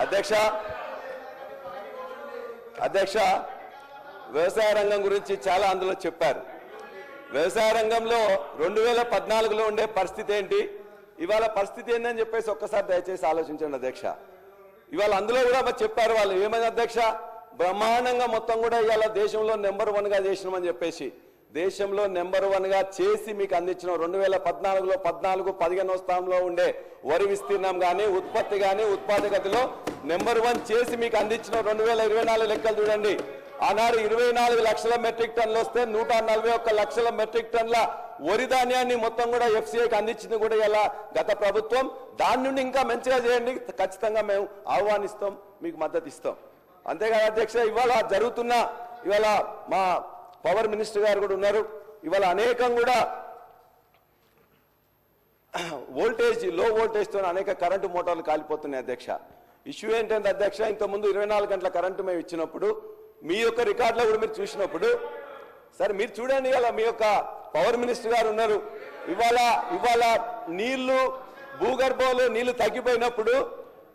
అధ్యక్ష వ్యవసాయ రంగం గురించి చాలా అందులో చెప్పారు. వ్యవసాయ రంగంలో 2014లో ఉండే పరిస్థితి ఏంటి, ఇవాళ పరిస్థితి ఏంటని చెప్పేసి ఒక్కసారి దయచేసి ఆలోచించండి అధ్యక్ష. ఇవాళ అందులో కూడా చెప్పారు వాళ్ళు ఏమైంది అధ్యక్ష, బ్రహ్మాండంగా మొత్తం కూడా ఇవాళ దేశంలో నెంబర్ 1గా చేసినామని చెప్పేసి దేశంలో నెంబర్ 1గా చేసి మీకు అందించిన 2014లో 14-15వ స్థానంలో ఉండే వరి విస్తీర్ణం కానీ ఉత్పత్తి కానీ ఉత్పాదకతలో నెంబర్ 1 చేసి మీకు అందించిన 2024 లెక్కలు చూడండి. ఆనాడు 24 లక్షల మెట్రిక్ టన్నులు వస్తే 141 లక్షల మెట్రిక్ టన్నుల వరి ధాన్యాన్ని మొత్తం కూడా ఎఫ్సీఐకి అందించింది కూడా ఇలా గత ప్రభుత్వం. దాని నుండి ఇంకా మంచిగా చేయండి, ఖచ్చితంగా మేము ఆహ్వానిస్తాం, మీకు మద్దతు ఇస్తాం. అంతేకాదు అధ్యక్ష, ఇవాళ జరుగుతున్న ఇవాళ మా పవర్ మినిస్టర్ గారు కూడా ఉన్నారు. ఇవాళ అనేకం కూడా వోల్టేజ్ లో వోల్టేజ్తో అనేక కరెంటు మోటార్లు కాలిపోతున్నాయి అధ్యక్ష. ఇష్యూ ఏంటంటే అధ్యక్ష, ఇంతకుముందు 24 గంటల కరెంటు మేము ఇచ్చినప్పుడు మీ యొక్క రికార్డులో కూడా మీరు చూసినప్పుడు సరే మీరు చూడండి, ఇవాళ మీ యొక్క పవర్ మినిస్టర్ గారు ఉన్నారు. ఇవాళ నీళ్లు భూగర్భంలో నీళ్లు తగ్గిపోయినప్పుడు,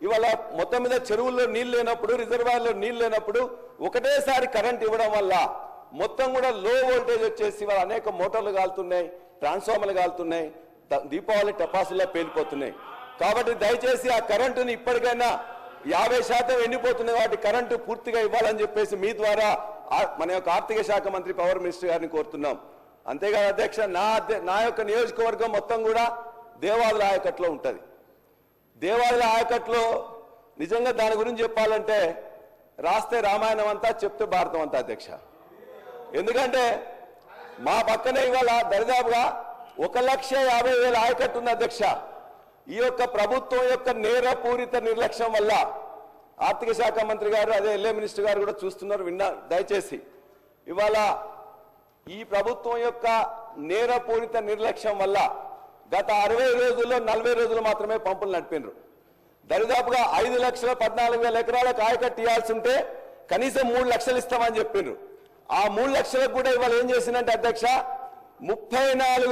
ఇవాళ మొత్తం మీద చెరువుల్లో నీళ్లు లేనప్పుడు, రిజర్వాయర్లో నీళ్లు లేనప్పుడు ఒకటేసారి కరెంట్ ఇవ్వడం వల్ల మొత్తం కూడా లో వోల్టేజ్ వచ్చేసి ఇవాళ అనేక మోటార్లు కాలుతున్నాయి, ట్రాన్స్ఫార్మర్లు కాలుతున్నాయి, దీపావళి టపాసుల్లో పేలిపోతున్నాయి. కాబట్టి దయచేసి ఆ కరెంటుని ఇప్పటికైనా 50% ఎండిపోతున్నాయి, వాటి కరెంటు పూర్తిగా ఇవ్వాలని చెప్పేసి మీ ద్వారా మన యొక్క ఆర్థిక శాఖ మంత్రి పవర్ మినిస్టర్ గారిని కోరుతున్నాం. అంతేకాదు అధ్యక్ష, నా యొక్క నియోజకవర్గం మొత్తం కూడా దేవాదుల ఆయకట్లో ఉంటుంది. దేవాదుల ఆయకట్లో నిజంగా దాని గురించి చెప్పాలంటే రాస్తే రామాయణం అంతా, చెప్తే భారతం అంతా అధ్యక్ష. ఎందుకంటే మా పక్కనే ఇవాళ దరిదాపుగా 1,50,000 ఆయకట్టు ఉంది అధ్యక్ష. ఈ యొక్క ప్రభుత్వం యొక్క నేరపూరిత నిర్లక్ష్యం వల్ల ఆర్థిక శాఖ మంత్రి గారు అదే ఎల్ఏ మినిస్టర్ గారు కూడా చూస్తున్నారు, దయచేసి ఇవాళ ఈ ప్రభుత్వం యొక్క నేరపూరిత నిర్లక్ష్యం వల్ల గత 60 రోజుల్లో 40 రోజులు మాత్రమే పంపులు నడిపినారు. దరిదాపుగా 5,14,000 ఎకరాలకు ఆయకట్టు ఇవ్వాల్సి ఉంటే కనీసం 3 లక్షలు ఇస్తామని చెప్పిండ్రు. ఆ 3 లక్షలకు కూడా ఇవాళ ఏం చేసిందంటే అధ్యక్ష, 34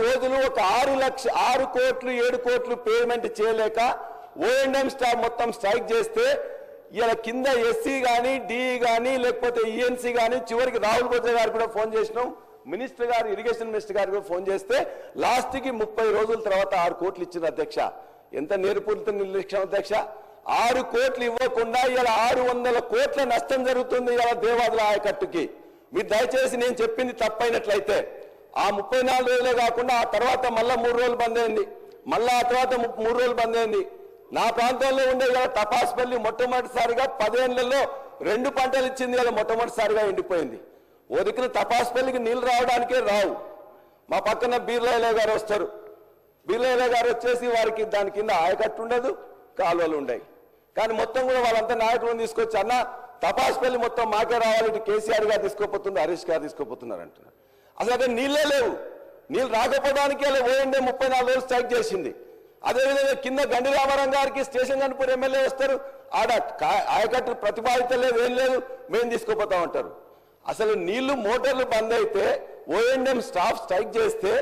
రోజులు ఒక 6 కోట్లు 7 కోట్లు పేమెంట్ చేయలేక ఓఎండ్ఎం స్టాఫ్ మొత్తం స్ట్రైక్ చేస్తే ఇలా కింద ఎస్సీ కానీ డిఈ కానీ లేకపోతే ఈఎన్సీ కానీ చివరికి రాహుల్ బొజ్జ గారు కూడా ఫోన్ చేసినాం, మినిస్టర్ గారు ఇరిగేషన్ మినిస్టర్ గారు కూడా ఫోన్ చేస్తే లాస్ట్కి 30 రోజుల తర్వాత 6 కోట్లు ఇచ్చింది అధ్యక్ష. ఎంత నేర్పూరిత నిర్లక్ష్యం అధ్యక్ష. 6 కోట్లు ఇవ్వకుండా ఇలా 600 కోట్ల నష్టం జరుగుతుంది ఇలా దేవాదుల ఆయకట్టుకి. మీరు దయచేసి నేను చెప్పింది తప్పైనట్లయితే ఆ 34 రోజులే కాకుండా ఆ తర్వాత మళ్ళా 3 రోజులు బంద్ అయింది, మళ్ళా ఆ తర్వాత 3 రోజులు బంద్ అయింది. నా ప్రాంతంలో ఉండే ఇలా తపాస్పల్లి మొట్టమొదటిసారిగా 10 ఏళ్లలో 2 పంటలు ఇచ్చింది, ఇలా మొట్టమొదటిసారిగా ఎండిపోయింది. ఓ దిక్కున తపాస్పల్లికి నీళ్లు రావడానికే రావు. మా పక్కన బీర్లయ్య గారు వస్తారు, బీర్లయ్య గారు వచ్చేసి వారికి దాని కింద ఆయకట్టు ఉండదు, కాలువలు ఉండవు. కానీ మొత్తం కూడా వాళ్ళంతా నాయకులను తీసుకొచ్చి అన్న తపాస్పల్లి మొత్తం మాకే రావాలి, ఇటు కేసీఆర్ గారు తీసుకోపోతుంది, హరీష్ గారు తీసుకోపోతున్నారు అంటున్నారు. అసలు అక్కడ నీళ్ళే లేవు. నీళ్ళు రాకపోవడానికి ఓఎండే 34 రోజులు స్ట్రైక్ చేసింది. అదేవిధంగా కింద గండి రామారావు గారికి స్టేషన్ కనుపూర్ ఎమ్మెల్యే వస్తారు, ఆడ ఆయకట్టు ప్రతిపాదిత లేదు, ఏం లేదు, మేము తీసుకోపోతామంటారు. అసలు నీళ్లు మోటార్లు బంద్ అయితే ఓఎండ్ఎం స్టాఫ్ స్ట్రైక్ చేస్తే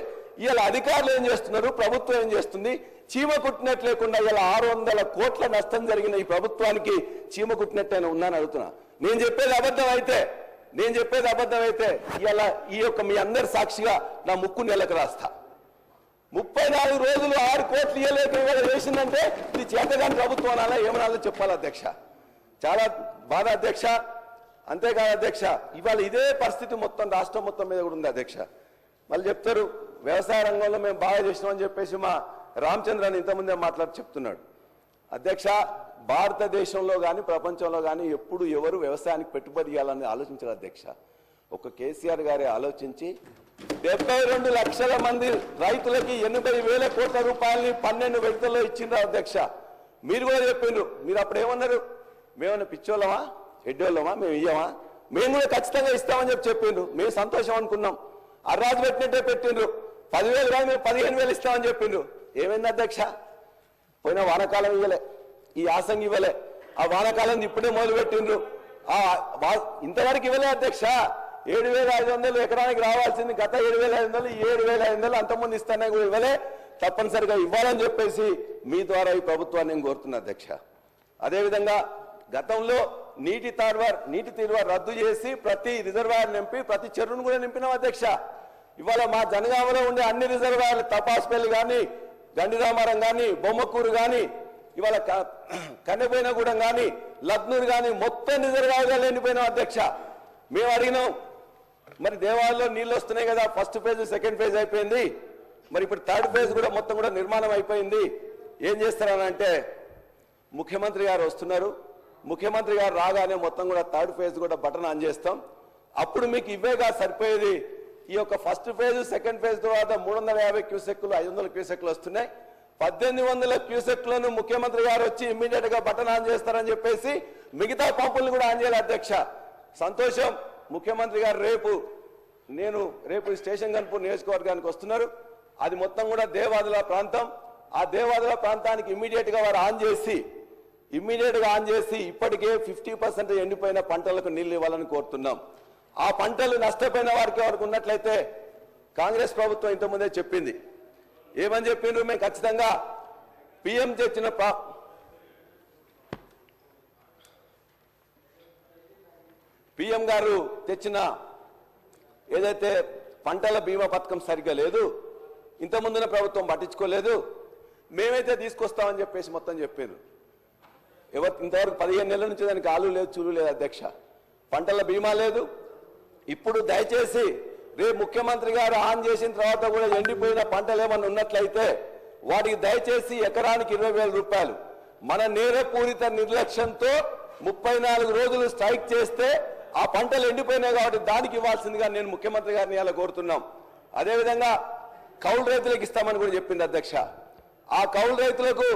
ఇవాళ అధికారులు ఏం చేస్తున్నారు, ప్రభుత్వం ఏం చేస్తుంది, చీమ కుట్టినట్టు లేకుండా ఇలా 600 కోట్ల నష్టం జరిగిన ఈ ప్రభుత్వానికి చీమ కుట్టినట్టయినా ఉందని అడుగుతున్నా. నేను చెప్పేది అబద్ధం అయితే ఇలా ఈ యొక్క మీ అందరి సాక్షిగా నా ముక్కు నెలకు రాస్తా. 34 రోజులు 6 కోట్లు ఇవ్వలేక ఇవాళ చేసిందంటే ఇది చేతగాని ప్రభుత్వం అనాలా ఏమనాలో చెప్పాలి అధ్యక్ష. చాలా బాధ అధ్యక్ష. అంతేకాదు అధ్యక్ష, ఇవాళ ఇదే పరిస్థితి మొత్తం రాష్ట్రం మొత్తం మీద కూడా ఉంది అధ్యక్ష. మళ్ళీ చెప్తారు వ్యవసాయ రంగంలో మేము బాగా చేసినామని చెప్పేసి మా రామచంద్రని ఇంతకుముందే మాట్లాడి చెప్తున్నాడు. అధ్యక్ష, భారతదేశంలో కానీ ప్రపంచంలో కానీ ఎప్పుడు ఎవరు వ్యవసాయానికి పెట్టుబడి ఇవ్వాలని ఆలోచించారు అధ్యక్ష. ఒక కేసీఆర్ గారే ఆలోచించి 72 లక్షల మంది రైతులకి 80,000 కోట్ల రూపాయలని 12 విడతల్లో ఇచ్చిండ్రు అధ్యక్ష. మీరు కూడా చెప్పిండ్రు, మీరు అప్పుడు ఏమన్నారు, మేమన్నా పిచ్చోళ్ళమా ఎడ్డోళ్ళమా, మేము ఇయ్యమా, మేము కూడా ఖచ్చితంగా ఇస్తామని చెప్పిండ్రు. మేము సంతోషం అనుకున్నాం. అర్రాజు పెట్టినట్టే పెట్టిండ్రు. 10,000 కానీ మేము 15,000 ఇస్తామని చెప్పిండ్రు. ఏమైంది అధ్యక్ష, పోయిన వానాకాలం ఇవ్వలే, ఈ యాసంగి ఇవ్వలే, ఆ వానాకాలం ఇప్పుడే మొదలు పెట్టిండ్రు, ఇంతవరకు ఇవ్వలే అధ్యక్ష. 7,500 ఎకరానికి రావాల్సింది గత 7,500, 7,500 అంతకుముందు ఇస్తానే కూడా ఇవ్వలే. తప్పనిసరిగా ఇవ్వాలని చెప్పేసి మీ ద్వారా ఈ ప్రభుత్వాన్ని నేను కోరుతున్నా అధ్యక్ష. అదేవిధంగా గతంలో నీటి తీరువార్ రద్దు చేసి ప్రతి రిజర్వాయర్ నింపి ప్రతి చెరువును కూడా నింపినాం అధ్యక్ష. ఇవాళ మా జనగామలో ఉండే అన్ని రిజర్వాయర్లు తపాస్పల్లి కానీ, గండిరామారం కానీ, బొమ్మకూరు కానీ, ఇవాళ కన్నెపోయినగూడెం కానీ, లగ్నూరు కానీ మొత్తం రిజర్వాయర్గా లేనిపోయినాం అధ్యక్ష. మేము అడిగినాం, మరి దేవాలయంలో నీళ్ళు వస్తున్నాయి కదా, ఫస్ట్ ఫేజ్ సెకండ్ ఫేజ్ అయిపోయింది, మరి ఇప్పుడు థర్డ్ ఫేజ్ కూడా మొత్తం కూడా నిర్మాణం అయిపోయింది, ఏం చేస్తారని అంటే ముఖ్యమంత్రి గారు వస్తున్నారు, ముఖ్యమంత్రి గారు రాగానే మొత్తం కూడా థర్డ్ ఫేజ్ కూడా బటన్ ఆన్ చేస్తాం, అప్పుడు మీకు ఇవేగా సరిపోయేది. ఈ యొక్క ఫస్ట్ ఫేజ్ సెకండ్ ఫేజ్ తర్వాత 350 క్యూసెక్లు 500 క్యూసెక్లు వస్తున్నాయి, 1800 క్యూసెక్లను ముఖ్యమంత్రి గారు వచ్చి ఇమ్మీడియట్ గా బటన్ ఆన్ చేస్తారని చెప్పేసి మిగతా పంపులను కూడా ఆన్ చేయాలి అధ్యక్ష. సంతోషం, ముఖ్యమంత్రి గారు రేపు స్టేషన్ గన్పూర్ నియోజకవర్గానికి వస్తున్నారు. అది మొత్తం కూడా దేవాదుల ప్రాంతం. ఆ దేవాదుల ప్రాంతానికి ఇమ్మీడియట్ గా వారు ఆన్ చేసి ఇప్పటికే 50% ఎండిపోయిన పంటలకు నీళ్లు ఇవ్వాలని కోరుతున్నాం. ఆ పంటలు నష్టపోయిన వారికి ఉన్నట్లయితే కాంగ్రెస్ ప్రభుత్వం ఇంతకుముందే చెప్పింది, ఏమని చెప్పిండ్రు, మేము ఖచ్చితంగా పిఎం గారు తెచ్చిన ఏదైతే పంటల బీమా పథకం సరిగ్గా లేదు, ఇంతకుముందున ప్రభుత్వం పట్టించుకోలేదు, మేమైతే తీసుకొస్తామని చెప్పేసి మొత్తం చెప్పారు. ఇంతవరకు 15 నెలల నుంచి దానికి ఆలు లేదు, చూలు లేదు అధ్యక్ష. పంటల బీమా లేదు. ఇప్పుడు దయచేసి రేపు ముఖ్యమంత్రి గారు ఆన్ చేసిన తర్వాత కూడా ఎండిపోయిన పంటలు ఏమన్నా ఉన్నట్లయితే వాటికి దయచేసి ఎకరానికి 20,000 రూపాయలు. మన నేరపూరిత నిర్లక్ష్యంతో 34 రోజులు స్ట్రైక్ చేస్తే ఆ పంటలు ఎండిపోయినాయి కాబట్టి దానికి ఇవ్వాల్సిందిగా నేను ముఖ్యమంత్రి గారిని ఇలా కోరుతున్నాం. అదేవిధంగా కౌలు రైతులకు ఇస్తామని కూడా చెప్పింది అధ్యక్ష. ఆ కౌలు రైతులకు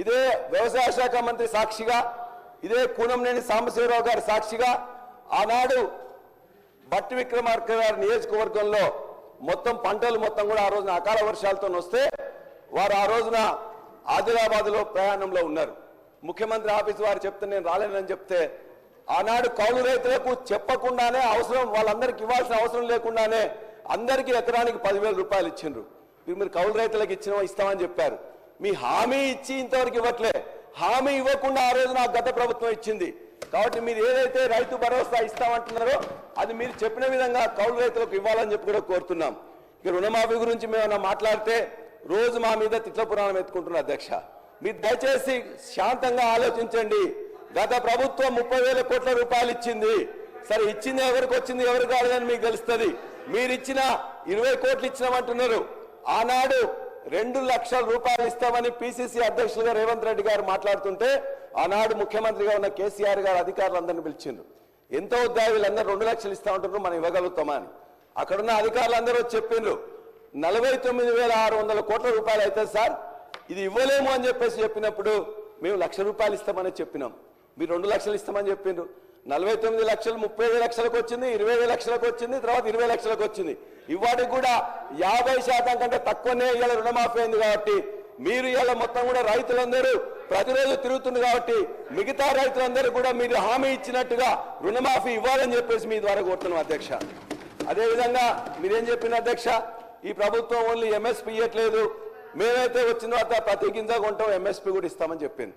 ఇదే వ్యవసాయ శాఖ మంత్రి సాక్షిగా, ఇదే కూనంనేని సాంబశివరావు గారి సాక్షిగా ఆనాడు భట్టి విక్రమార్క గారి నియోజకవర్గంలో మొత్తం పంటలు మొత్తం కూడా ఆ రోజున అకాల వర్షాలతో వస్తే వారు ఆ రోజున ఆదిలాబాద్ లో ప్రయాణంలో ఉన్నారు. ముఖ్యమంత్రి ఆఫీస్ వారు చెప్తే నేను రాలేనని చెప్తే ఆనాడు కౌలు రైతులకు చెప్పకుండానే వాళ్ళందరికీ ఇవ్వాల్సిన అవసరం లేకుండానే అందరికీ ఎకరానికి 10,000 రూపాయలు ఇచ్చిండ్రు. మీరు కౌలు రైతులకు ఇస్తామని చెప్పారు. మీ హామీ ఇచ్చి ఇంతవరకు ఇవ్వట్లే. హామీ ఇవ్వకుండా ఆ రోజున గత ప్రభుత్వం ఇచ్చింది. కాబట్టి మీరు ఏదైతే రైతు భరోసా ఇస్తామంటున్నారో అది మీరు చెప్పిన విధంగా కౌలు రైతులకు ఇవ్వాలని చెప్పి కూడా కోరుతున్నాం. ఇక రుణమాఫీ గురించి మేము మాట్లాడితే రోజు మా మీద తిట్ల పురాణం ఎత్తుకుంటున్నారు అధ్యక్ష. మీరు దయచేసి శాంతంగా ఆలోచించండి. గత ప్రభుత్వం 30,000 కోట్ల రూపాయలు ఇచ్చింది. సరే, ఇచ్చింది ఎవరికి వచ్చింది ఎవరు కాదని మీకు తెలుస్తుంది. మీరు ఇచ్చిన 20 కోట్లు ఇచ్చినామంటున్నారు. ఆనాడు 2 లక్షల రూపాయలు ఇస్తామని పిసిసి అధ్యక్షులుగా రేవంత్ రెడ్డి గారు మాట్లాడుతుంటే ఆనాడు ముఖ్యమంత్రిగా ఉన్న కేసీఆర్ గారు అధికారులందరినీ పిలిచిండ్రు. ఎంతో వద్దా వీళ్ళందరూ 2 లక్షలు ఇస్తామంటున్నారు, మనం ఇవ్వగలుగుతామా అని. అక్కడున్న అధికారులందరూ చెప్పిండ్రు 49,600 కోట్ల రూపాయలు అయితే సార్ ఇది ఇవ్వలేము అని చెప్పినప్పుడు మేము 1,00,000 రూపాయలు ఇస్తామని చెప్పినాం. మీరు 2 లక్షలు ఇస్తామని చెప్పిండ్రు. 49 లక్షలు 35 లక్షలకు వచ్చింది, 20 లక్షలకు వచ్చింది, తర్వాత 20 లక్షలకు వచ్చింది. ఇవాటికి కూడా 50% కంటే తక్కువనే ఇవాళ రుణమాఫీ అయింది. కాబట్టి మీరు ఇవాళ మొత్తం కూడా రైతులందరూ ప్రతిరోజు తిరుగుతుంది కాబట్టి మిగతా రైతులందరూ కూడా మీరు హామీ ఇచ్చినట్టుగా రుణమాఫీ ఇవ్వాలని చెప్పేసి మీ ద్వారా కోరుతున్నాం అధ్యక్ష. అదేవిధంగా మీరేం చెప్పిన అధ్యక్ష, ఈ ప్రభుత్వం ఓన్లీ ఎంఎస్పీ ఇవ్వట్లేదు, మేమైతే వచ్చిన తర్వాత ప్రతి గింజ కొంటాం ఎంఎస్పీ కూడా ఇస్తామని చెప్పింది.